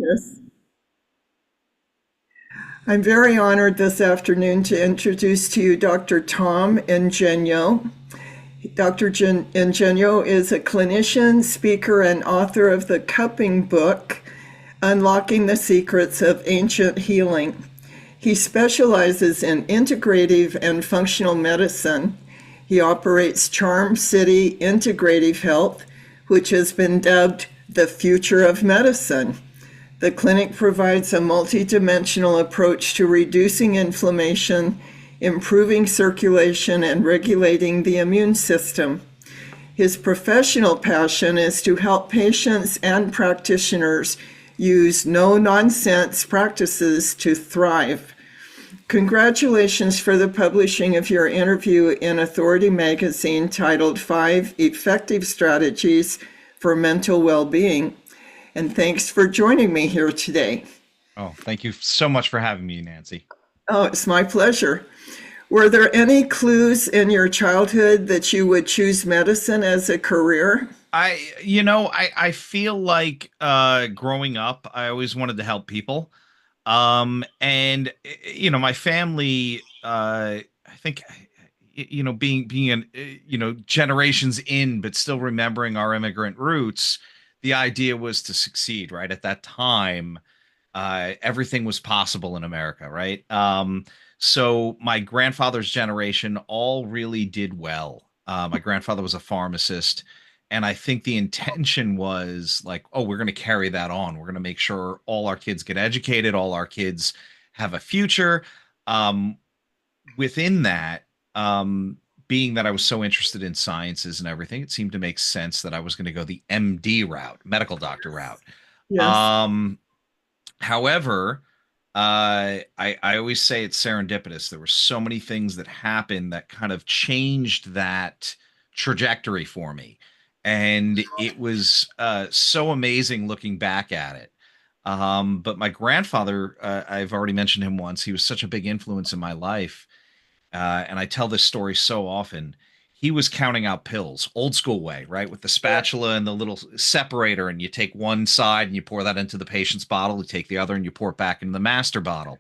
Yes. I'm very honored this afternoon to introduce to you Dr. Tom Ingenio. Dr. Ingenio is a clinician, speaker, and author of the Cupping book, Unlocking the Secrets of Ancient Healing. He specializes in integrative and functional medicine. He operates Charm City Integrative Health, which has been dubbed the future of medicine. The clinic provides a multidimensional approach to reducing inflammation, improving circulation, and regulating the immune system. His professional passion is to help patients and practitioners use no-nonsense practices to thrive. Congratulations for the publishing of your interview in Authority magazine titled Five Effective Strategies for Mental Well-Being. And thanks for joining me here today. Oh, thank you so much for having me, Nancy. Oh, it's my pleasure. Were there any clues in your childhood that you would choose medicine as a career? I feel like growing up, I always wanted to help people. My family, I think, being in, generations in, but still remembering our immigrant roots, the idea was to succeed, right? At that time, everything was possible in America, right? So my grandfather's generation all really did well. My grandfather was a pharmacist, and I think the intention was like, oh, we're going to carry that on. We're going to make sure all our kids get educated, all our kids have a future. Um, Within that, being that I was so interested in sciences and everything, it seemed to make sense that I was going to go the MD route, medical doctor route. Yes. Um, However, I always say it's serendipitous. There were so many things that happened that kind of changed that trajectory for me, and it was so amazing looking back at it. But my grandfather, I've already mentioned him once. He was such a big influence in my life, and I tell this story so often. He was counting out pills, old school way, right? With the spatula and the little separator, and you take one side and you pour that into the patient's bottle, you take the other and you pour it back into the master bottle.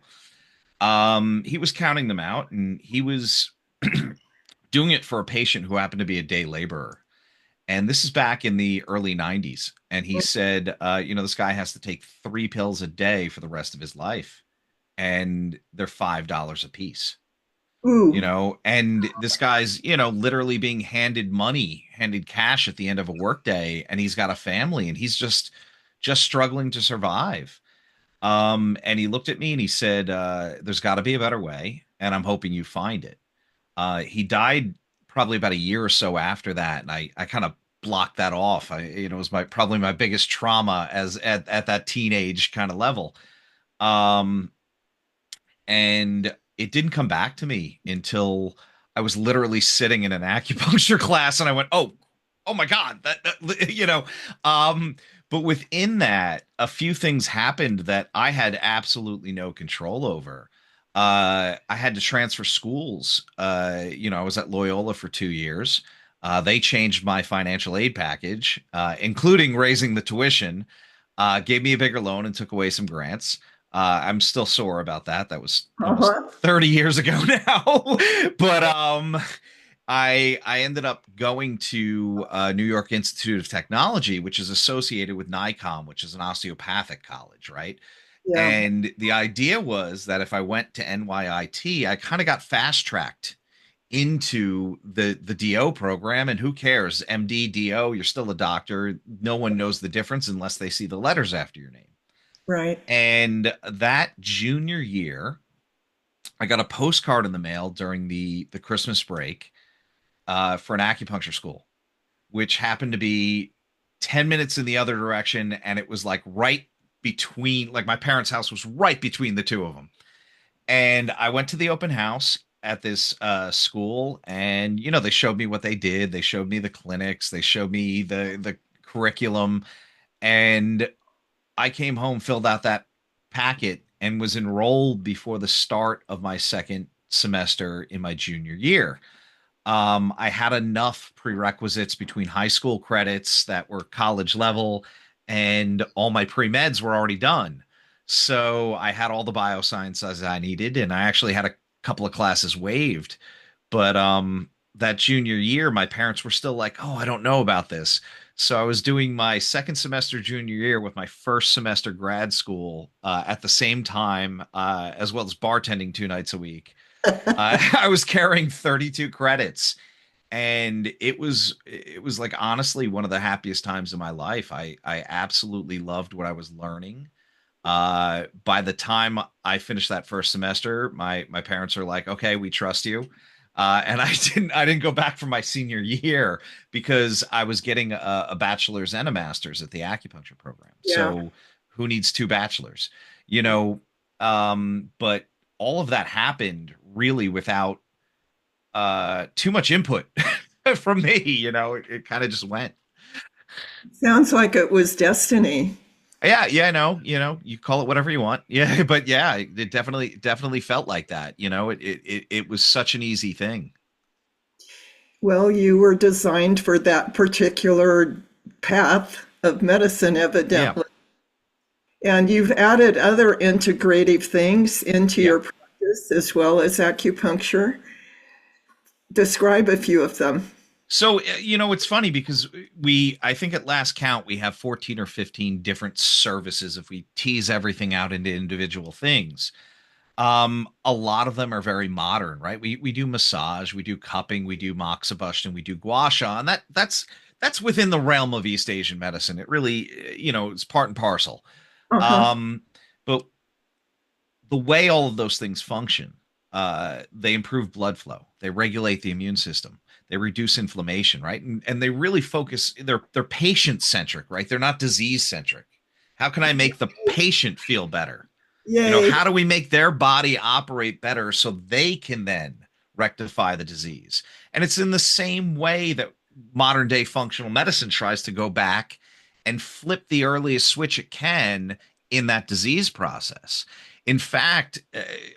He was counting them out, and he was doing it for a patient who happened to be a day laborer. And this is back in the early 90s. And he said, this guy has to take 3 pills a day for the rest of his life, and they're $5 a piece. Ooh. And this guy's literally being handed cash at the end of a workday, and he's got a family, and he's just struggling to survive. And he looked at me and he said, there's got to be a better way, and I'm hoping you find it. He died probably about a year or so after that, and I kind of blocked that off. It was probably my biggest trauma as at that teenage kind of level. um and it didn't come back to me until I was literally sitting in an acupuncture class, and I went, oh my God, but within that, a few things happened that I had absolutely no control over. I had to transfer schools. I was at Loyola for 2 years. They changed my financial aid package, including raising the tuition, gave me a bigger loan and took away some grants. I'm still sore about that. That was almost Uh-huh. 30 years ago now. But I ended up going to New York Institute of Technology, which is associated with NICOM, which is an osteopathic college, right? Yeah. And the idea was that if I went to NYIT, I kind of got fast tracked into the DO program. And who cares? MD, DO, you're still a doctor. No one knows the difference unless they see the letters after your name. Right. And that junior year, I got a postcard in the mail during the Christmas break, for an acupuncture school, which happened to be 10 minutes in the other direction. And it was like right between, like, my parents' house was right between the two of them. And I went to the open house at this school, and they showed me what they did. They showed me the clinics. They showed me the curriculum. And I came home, filled out that packet, and was enrolled before the start of my second semester in my junior year. I had enough prerequisites between high school credits that were college level and all my pre-meds were already done. So I had all the biosciences I needed, and I actually had a couple of classes waived. But that junior year, my parents were still like, "Oh, I don't know about this." So I was doing my second semester junior year with my first semester grad school at the same time, as well as bartending 2 nights a week. I was carrying 32 credits, and it was like honestly one of the happiest times of my life. I absolutely loved what I was learning. By the time I finished that first semester, my parents are like, "Okay, we trust you." And I didn't go back for my senior year because I was getting a bachelor's and a master's at the acupuncture program. Yeah. So who needs two bachelors? You know, but all of that happened really without too much input from me. It kind of just went. Sounds like it was destiny. Yeah, yeah, no, you call it whatever you want. Yeah, but yeah, it definitely felt like that. It was such an easy thing. Well, you were designed for that particular path of medicine, Yeah, evidently. And you've added other integrative things into yeah. your practice as well as acupuncture. Describe a few of them. So, it's funny because I think at last count, we have 14 or 15 different services if we tease everything out into individual things. A lot of them are very modern, right? We do massage, we do cupping, we do moxibustion, we do gua sha, and that's within the realm of East Asian medicine. It really, it's part and parcel. Uh-huh. Um, but the way all of those things function, they improve blood flow, they regulate the immune system, they reduce inflammation, right? And they really focus. They're patient centric, right? They're not disease centric. How can I make the patient feel better? Yay. How do we make their body operate better so they can then rectify the disease? And it's in the same way that modern day functional medicine tries to go back and flip the earliest switch it can in that disease process. In fact,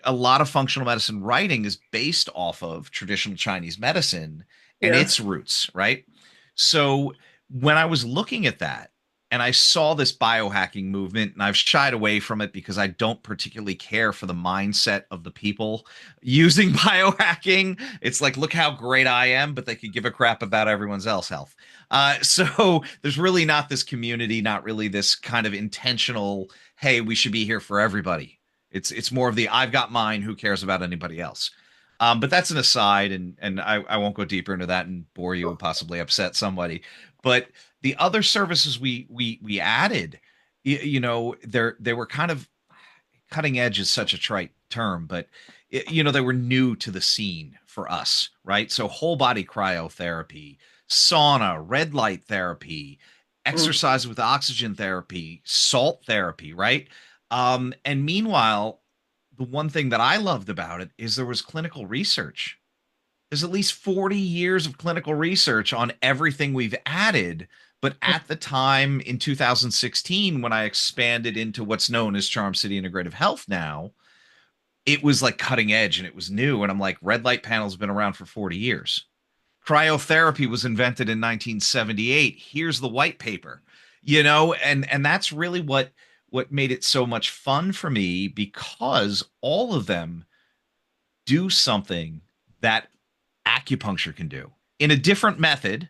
a lot of functional medicine writing is based off of traditional Chinese medicine and its Yes. roots, right? So when I was looking at that, and I saw this biohacking movement, and I've shied away from it because I don't particularly care for the mindset of the people using biohacking. It's like, look how great I am, but they could give a crap about everyone's else health. So there's really not this community, not really this kind of intentional, hey, we should be here for everybody. It's more of the I've got mine, who cares about anybody else? But that's an aside, and I won't go deeper into that and bore you and possibly upset somebody. But the other services we added, they were kind of cutting edge is such a trite term, but they were new to the scene for us, right? So whole body cryotherapy, sauna, red light therapy, Mm. exercise with oxygen therapy, salt therapy, right? And meanwhile, the one thing that I loved about it is there was clinical research. There's at least 40 years of clinical research on everything we've added. But at the time in 2016, when I expanded into what's known as Charm City Integrative Health now, it was like cutting edge and it was new. And I'm like, red light panels have been around for 40 years. Cryotherapy was invented in 1978. Here's the white paper, and that's really what made it so much fun for me, because all of them do something that acupuncture can do in a different method,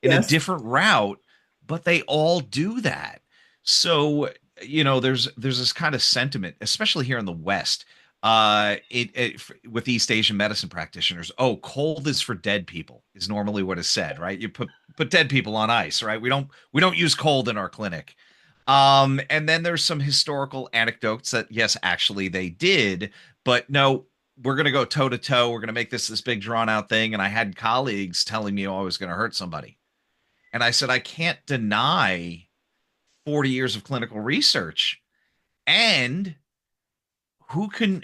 in a Yes. different route, but they all do that. So, there's this kind of sentiment, especially here in the West, with East Asian medicine practitioners. Oh, cold is for dead people is normally what is said, right? You put dead people on ice, right? We don't use cold in our clinic. And then there's some historical anecdotes that yes, actually they did, but no, we're going to go toe to toe. We're going to make this big drawn out thing. And I had colleagues telling me, oh, I was going to hurt somebody. And I said, I can't deny 40 years of clinical research. And who can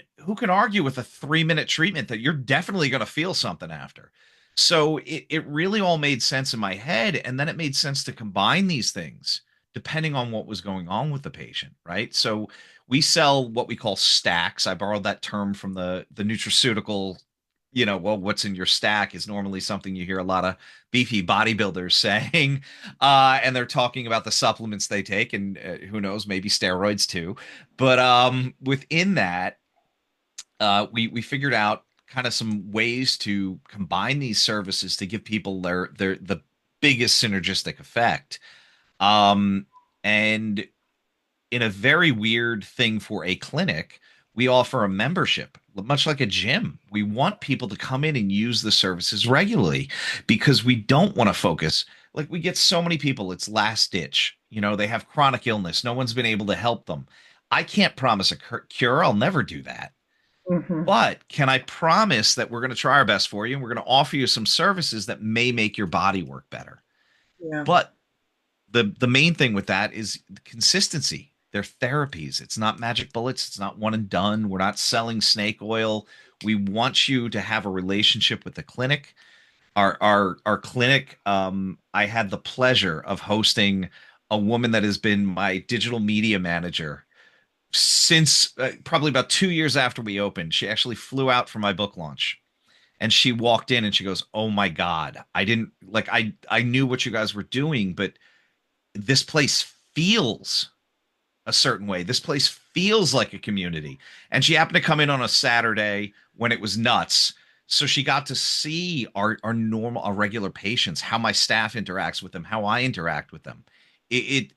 argue with a 3-minute treatment that you're definitely going to feel something after? So it really all made sense in my head. And then it made sense to combine these things depending on what was going on with the patient, right? So we sell what we call stacks. I borrowed that term from the nutraceutical well, what's in your stack is normally something you hear a lot of beefy bodybuilders saying. And they're talking about the supplements they take, and who knows, maybe steroids too. But within that, we figured out kind of some ways to combine these services to give people their the biggest synergistic effect. Um, and in a very weird thing for a clinic, we offer a membership, much like a gym. We want people to come in and use the services regularly because we don't want to focus. Like we get so many people, it's last ditch. They have chronic illness. No one's been able to help them. I can't promise a cure. I'll never do that. Hmm. But can I promise that we're going to try our best for you and we're going to offer you some services that may make your body work better? Yeah. But the main thing with that is consistency. They're therapies. It's not magic bullets. It's not one and done. We're not selling snake oil. We want you to have a relationship with the clinic. Our clinic. I had the pleasure of hosting a woman that has been my digital media manager since probably about 2 years after we opened. She actually flew out for my book launch, and she walked in and she goes, "Oh my God, I didn't like I knew what you guys were doing, but this place feels a certain way. This place feels like a community." And she happened to come in on a Saturday when it was nuts. So she got to see our regular patients, how my staff interacts with them, how I interact with them. It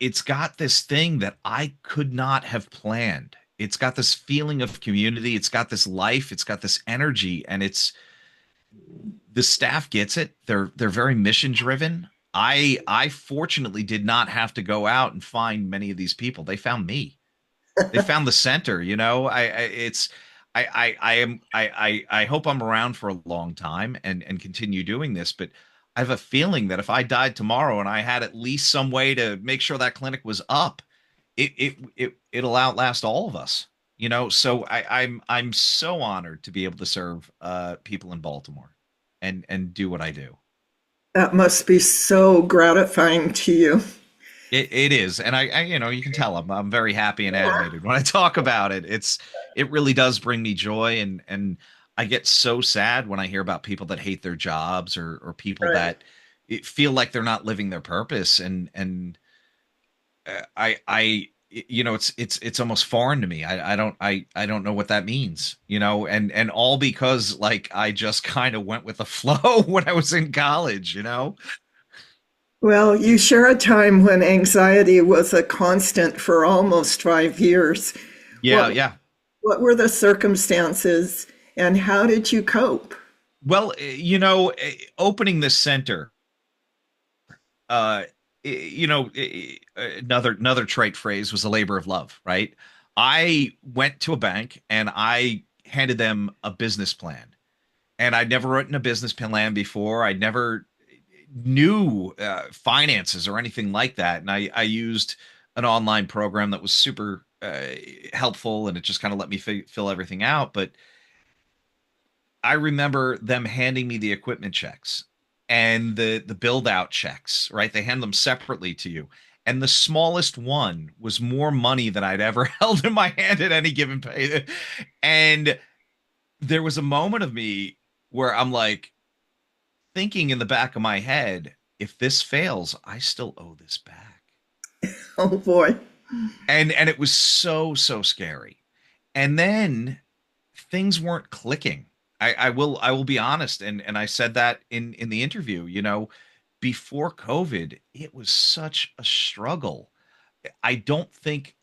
it's got this thing that I could not have planned. It's got this feeling of community. It's got this life. It's got this energy, and the staff gets it. They're very mission driven. I fortunately did not have to go out and find many of these people. They found me. They found the center. I hope I'm around for a long time and continue doing this. But I have a feeling that if I died tomorrow and I had at least some way to make sure that clinic was up, it'll outlast all of us. So I'm so honored to be able to serve people in Baltimore and do what I do. That must be so gratifying to you. It is, and you can tell I'm very happy and animated when I talk about it. It really does bring me joy, and I get so sad when I hear about people that hate their jobs or people Right. that feel like they're not living their purpose, and it's almost foreign to me. I don't know what that means, and all because like I just kind of went with the flow when I was in college. Well, you share a time when anxiety was a constant for almost 5 years. Yeah, What yeah. what were the circumstances and how did you cope? Well, opening this center, uh, another trite phrase was a labor of love, right? I went to a bank and I handed them a business plan, and I'd never written a business plan before. I never knew finances or anything like that, and I used an online program that was super helpful, and it just kind of let me fill everything out. But I remember them handing me the equipment checks and the build out checks, right? They hand them separately to you. And the smallest one was more money than I'd ever held in my hand at any given pay. And there was a moment of me where I'm like thinking in the back of my head, if this fails, I still owe this back. Oh boy. And it was so scary. And then things weren't clicking. I will be honest, and I said that in the interview. Before COVID, it was such a struggle. I don't think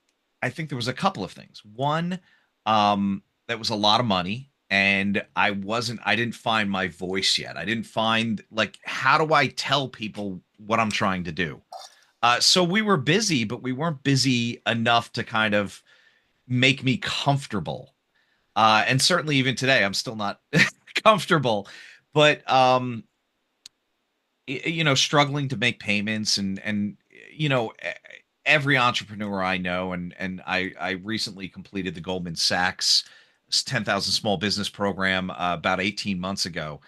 I think there was a couple of things. One, that was a lot of money, and I didn't find my voice yet. I didn't find like how do I tell people what I'm trying to do? So we were busy, but we weren't busy enough to kind of make me comfortable. And certainly even today, I'm still not comfortable, but struggling to make payments and you know, e- every entrepreneur I know, and I recently completed the Goldman Sachs 10,000 small business program about 18 months ago,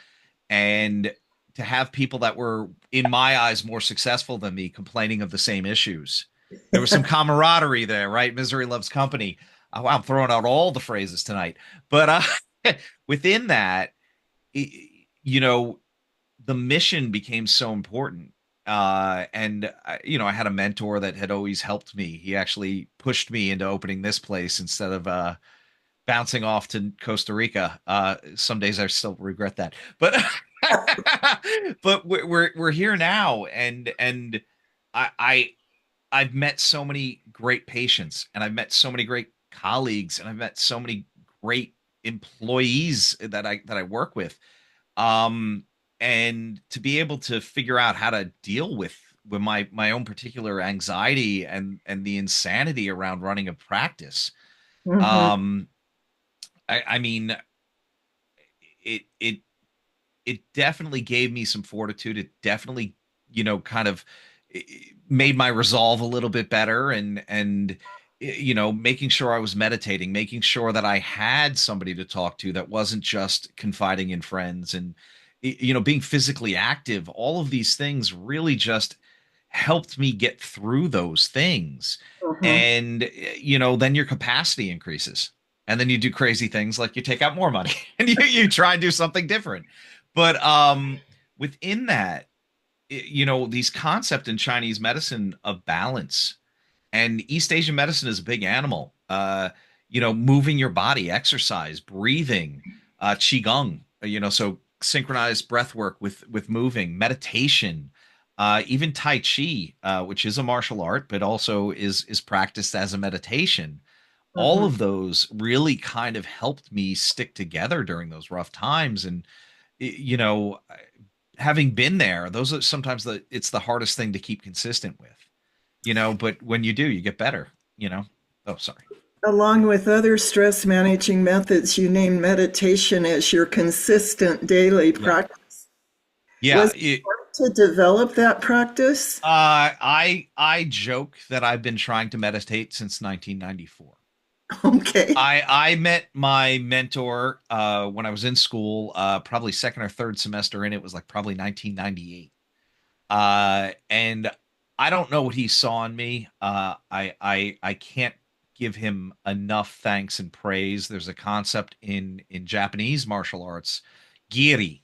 and to have people that were in my eyes more successful than me complaining of the same issues. There was some camaraderie there, right? Misery loves company. wow, I'm throwing out all the phrases tonight. But within that, you know, the mission became so important. And I had a mentor that had always helped me. He actually pushed me into opening this place instead of bouncing off to Costa Rica. Some days I still regret that, but but we're here now, and I, I I've met so many great patients, and I've met so many great colleagues, and I've met so many great employees that I work with. Um, and to be able to figure out how to deal with my own particular anxiety and the insanity around running a practice. Mhm. Um, I mean, it it it definitely gave me some fortitude. It definitely, kind of made my resolve a little bit better, and making sure I was meditating, making sure that I had somebody to talk to that wasn't just confiding in friends, and being physically active. All of these things really just helped me get through those things. Mhm. And then your capacity increases, and then you do crazy things like you take out more money and you try and do something different. But within that, these concept in Chinese medicine of balance, and East Asian medicine is a big animal. Moving your body, exercise, breathing, qigong, so synchronized breath work with moving, meditation, even Tai Chi, which is a martial art, but also is practiced as a meditation. All Mhm. of those really kind of helped me stick together during those rough times. And you know, having been there, those are sometimes it's the hardest thing to keep consistent with, but when you do, you get better, you know. Oh, sorry. Along with other stress managing methods, you named meditation as your consistent daily Yeah. practice. Yeah. Was it hard to develop that practice? I joke that I've been trying to meditate since 1994. Okay. I met my mentor when I was in school, probably second or third semester in. It was like probably 1998. And I don't know what he saw in me. I can't give him enough thanks and praise. There's a concept in Japanese martial arts, giri,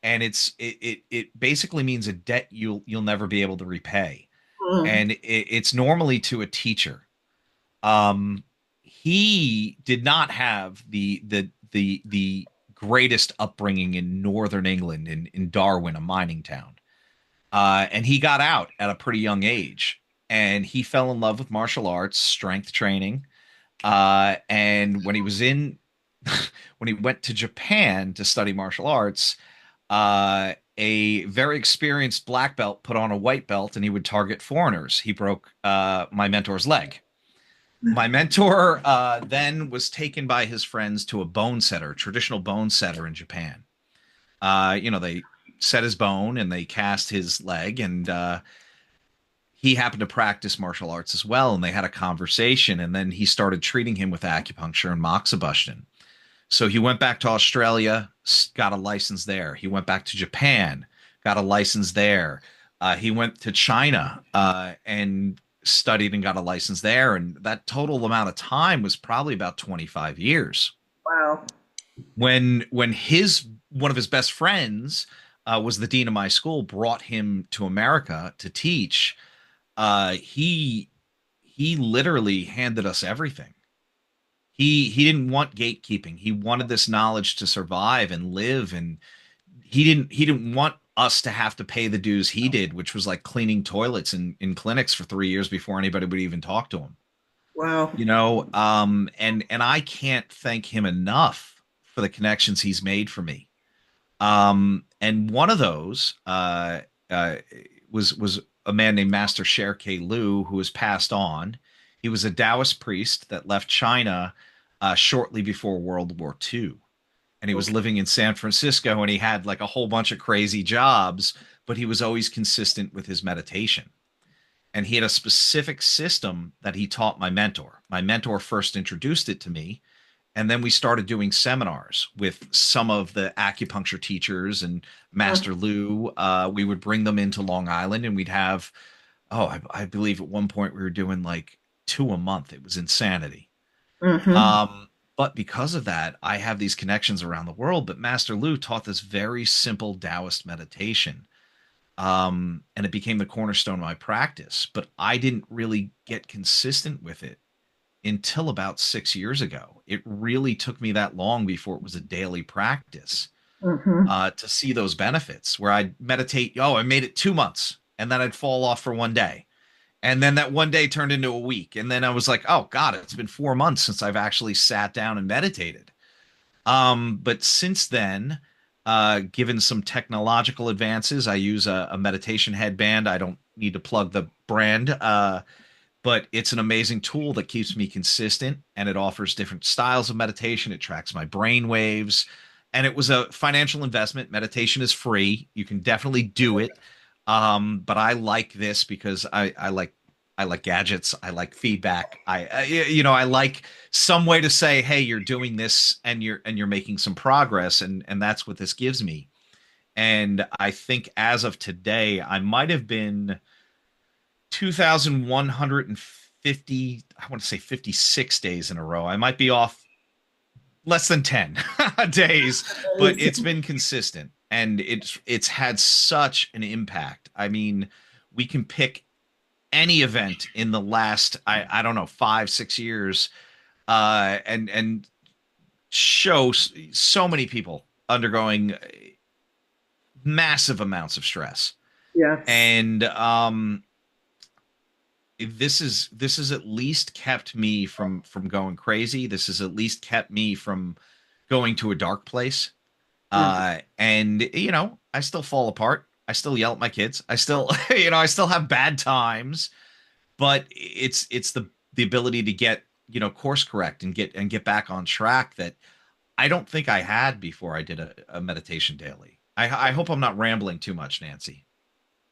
and it basically means a debt you'll never be able to repay, Mm. and it's normally to a teacher. Um, he did not have the greatest upbringing in northern England, in Darwin, a mining town. And he got out at a pretty young age, and he fell in love with martial arts, strength training. And when he was in, when he went to Japan to study martial arts, a very experienced black belt put on a white belt, and he would target foreigners. He broke my mentor's leg. My mentor then was taken by his friends to a bone setter, traditional bone setter in Japan. They set his bone and they cast his leg, and he happened to practice martial arts as well. And they had a conversation, and then he started treating him with acupuncture and moxibustion. So he went back to Australia, got a license there. He went back to Japan, got a license there. He went to China and studied and got a license there. And that total amount of time was probably about 25 years. Wow. When his one of his best friends was the dean of my school, brought him to America to teach, he literally handed us everything. He didn't want gatekeeping. He wanted this knowledge to survive and live, and he didn't want us to have to pay the dues he did, which was like cleaning toilets in clinics for 3 years before anybody would even talk to him. Wow. And I can't thank him enough for the connections he's made for me. And one of those uh, was a man named Master Sher K. Lu, who has passed on. He was a Taoist priest that left China shortly before World War II. And he was Okay. living in San Francisco, and he had like a whole bunch of crazy jobs, but he was always consistent with his meditation. And he had a specific system that he taught my mentor. My mentor first introduced it to me, and then we started doing seminars with some of the acupuncture teachers and Mm. Master Lou. We would bring them into Long Island, and we'd have, I believe at one point we were doing like two a month. It was insanity. Mm-hmm. But because of that, I have these connections around the world. But Master Lu taught this very simple Taoist meditation, and it became the cornerstone of my practice. But I didn't really get consistent with it until about 6 years ago. It really took me that long before it was a daily practice, Mm-hmm. to see those benefits. Where I'd meditate, oh, I made it 2 months, and then I'd fall off for one day. And then that one day turned into a week. And then I was like, oh God, it's been 4 months since I've actually sat down and meditated. But since then, given some technological advances, I use a meditation headband. I don't need to plug the brand, but it's an amazing tool that keeps me consistent, and it offers different styles of meditation. It tracks my brain waves, and it was a financial investment. Meditation is free. You can definitely do it. But I like this because I like gadgets. I like feedback. I like some way to say, hey, you're doing this, and you're making some progress, and that's what this gives me. And I think as of today, I might have been 2,150, I want to say 56 days in a row. I might be off less than 10 days, but it's been consistent, and it's had such an impact. I mean, we can pick any event in the last, I don't know, 5 6 years, and show so many people undergoing massive amounts of stress. Yes. And this has at least kept me from going crazy. This has at least kept me from going to a dark place. Mhm. And I still fall apart. I still yell at my kids. I still I still have bad times, but it's the ability to get, course correct, and get back on track that I don't think I had before I did a meditation daily. I hope I'm not rambling too much, Nancy.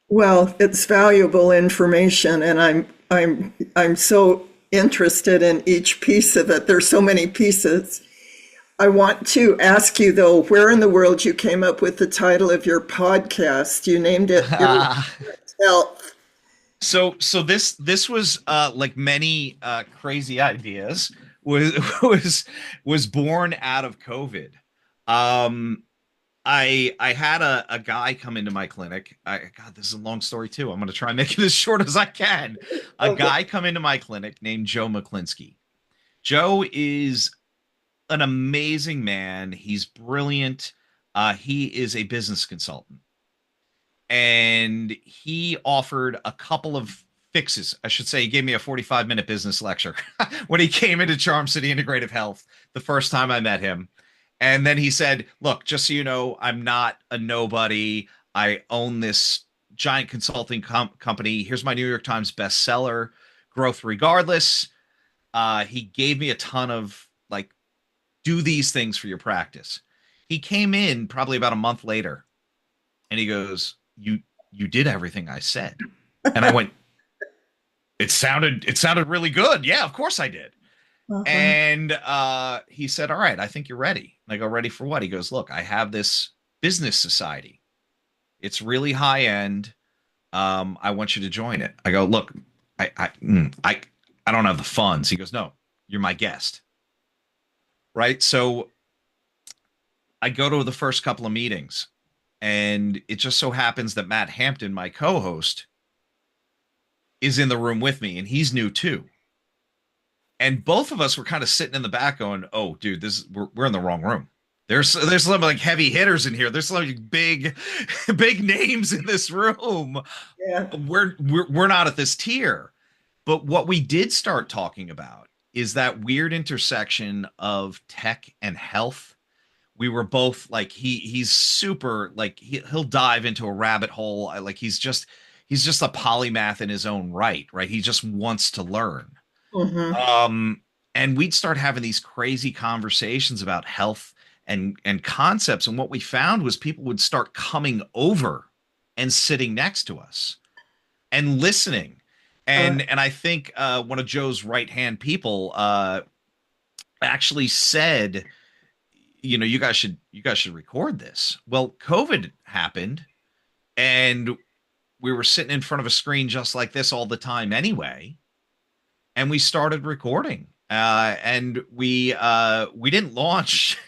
Well, it's valuable information, and I'm so interested in each piece of it. There's so many pieces. I want to ask you though, where in the world you came up with the title of your podcast? You named it Irreverent Health. So this was, like many crazy ideas, was was born out of COVID. Um, I had a guy come into my clinic. God, this is a long story too. I'm going to try and make it as short as I can. A Okay. guy come into my clinic named Joe McClinsky. Joe is an amazing man. He's brilliant. He is a business consultant, and he offered a couple of fixes. I should say he gave me a 45-minute business lecture when he came into Charm City Integrative Health the first time I met him. And then he said, look, just so you know, I'm not a nobody. I own this giant consulting company. Here's my New York Times bestseller, Growth Regardless. He gave me a ton of, like, do these things for your practice. He came in probably about a month later, and he goes, you did everything I said. And I went, it sounded really good. Yeah, of course I did. Uh-huh. And he said, all right, I think you're ready. And I go, ready for what? He goes, look, I have this business society. It's really high end. I want you to join it. I go, look, I don't have the funds. He goes, no, you're my guest. Right. So I go to the first couple of meetings, and it just so happens that Matt Hampton, my co-host, is in the room with me, and he's new too. And both of us were kind of sitting in the back going, oh, dude, we're in the wrong room. There's some like heavy hitters in here. There's some like big big names in this room. Yeah. We're not at this tier. But what we did start talking about is that weird intersection of tech and health. We were both like, he's super, like, he'll dive into a rabbit hole. Like, he's just a polymath in his own right, right? He just wants to learn. Mm-hmm. Um, and we'd start having these crazy conversations about health and concepts. And what we found was people would start coming over and sitting next to us and listening. Uh, And I think one of Joe's right hand people actually said, you guys should record this. Well, COVID happened, and we were sitting in front of a screen just like this all the time anyway, and we started recording. and we didn't launch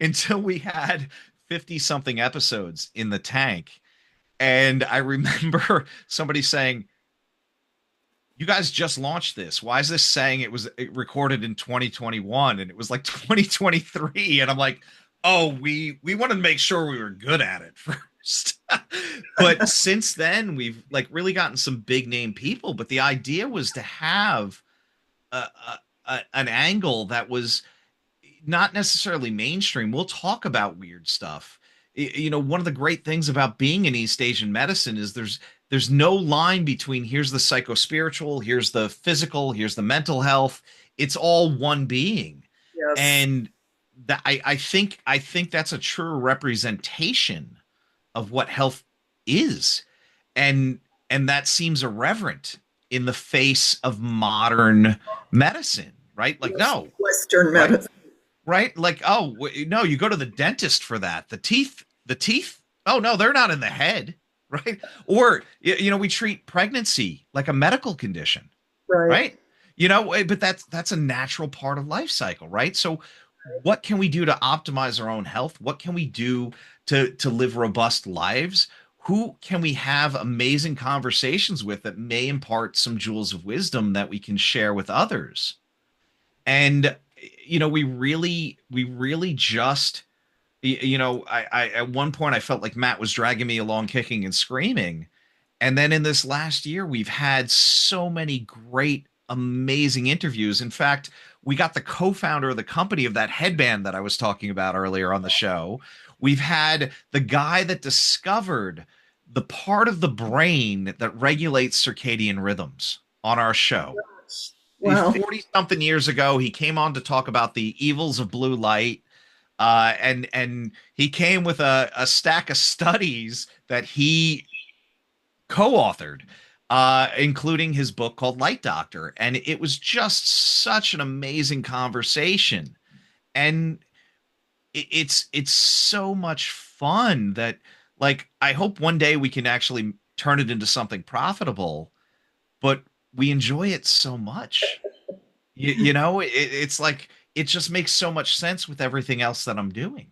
until we had 50 something episodes in the tank. And I remember somebody saying, "You guys just launched this. Why is this saying it recorded in 2021 and it was like 2023?" And I'm like, "Oh, we wanted to make sure we were good at it first." But since then, we've like really gotten some big name people. But the idea was to have an angle that was not necessarily mainstream. We'll talk about weird stuff. You know, one of the great things about being in East Asian medicine is there's no line between here's the psychospiritual, here's the physical, here's the mental health. It's all one being. Yes. And that I think that's a true representation of what health is. And and that seems irreverent in the face of modern medicine, right? Like, Yes. no, Western right? medicine. Right? Like, oh, no, you go to the dentist for that. The teeth. Oh no, they're not in the head, right? Or we treat pregnancy like a medical condition, Right. right? But that's a natural part of life cycle, right? So what can we do to optimize our own health? What can we do to live robust lives? Who can we have amazing conversations with that may impart some jewels of wisdom that we can share with others? And we really just I at one point I felt like Matt was dragging me along kicking and screaming, and then in this last year we've had so many great amazing interviews. In fact, we got the co-founder of the company of that headband that I was talking about earlier on the show. We've had the guy that discovered the part of the brain that regulates circadian rhythms on our show. Wow. 40 something years ago, he came on to talk about the evils of blue light. And he came with a stack of studies that he co-authored, including his book called Light Doctor. And it was just such an amazing conversation. And it's so much fun that, like, I hope one day we can actually turn it into something profitable, but we enjoy it so much. It's like it just makes so much sense with everything else that I'm doing.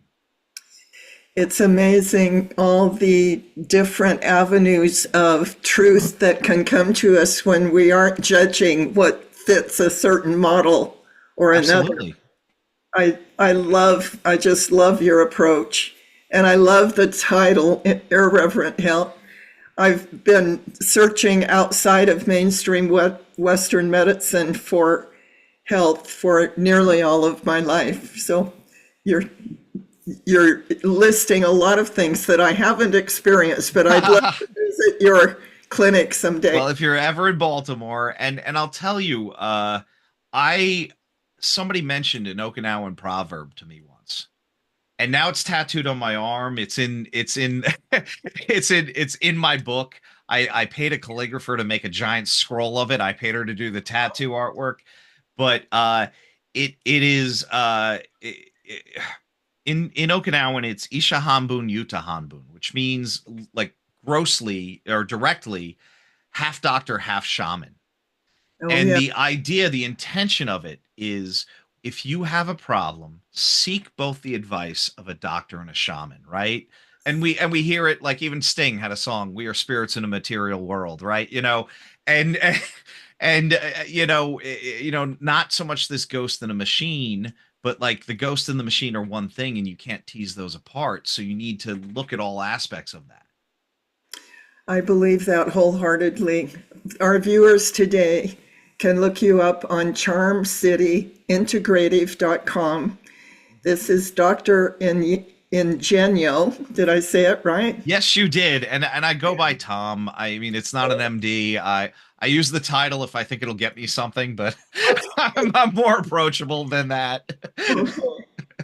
It's amazing all the different avenues of truth that can come to us when we aren't judging what fits a certain model or another. Absolutely. I just love your approach. And I love the title, Irreverent Health. I've been searching outside of mainstream Western medicine for health for nearly all of my life. So you're you're listing a lot of things that I haven't experienced, but I'd love to visit your clinic Well, someday. if you're ever in Baltimore, and I'll tell you, I somebody mentioned an Okinawan proverb to me once, and now it's tattooed on my arm. It's in it's in my book. I paid a calligrapher to make a giant scroll of it. I paid her to do the tattoo artwork, but it is in Okinawan it's Isha Hanbun Yuta Hanbun, which means like grossly or directly half doctor, half shaman. Oh, And yeah. the idea, the intention of it is if you have a problem, seek both the advice of a doctor and a shaman, right? And we hear it like even Sting had a song, "We are spirits in a material world," right? And not so much this ghost in a machine, but like the ghost and the machine are one thing, and you can't tease those apart. So you need to look at all aspects of that. I believe that wholeheartedly. Our viewers today can look you up on charmcityintegrative.com. This is Dr. Ingenio. Did I say it right? Yes, you did. And I go by Tom. I mean, it's not an MD. I use the title if I think it'll get me something, but I'm more approachable than that. Okay.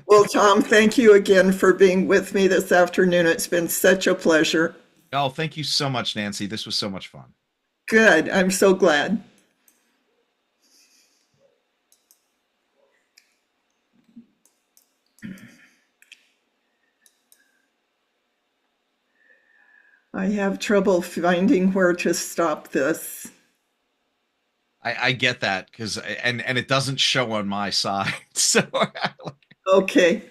Well, Tom, thank you again for being with me this afternoon. It's been such a pleasure. Oh, thank you so much, Nancy. This was so much fun. Good. I'm so glad. I have trouble finding where to stop this. I get that because and it doesn't show on my side. So Okay.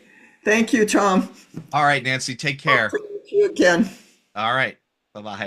Thank you, Tom. all right, Nancy, take I'll care. talk to you again. All right. Bye bye.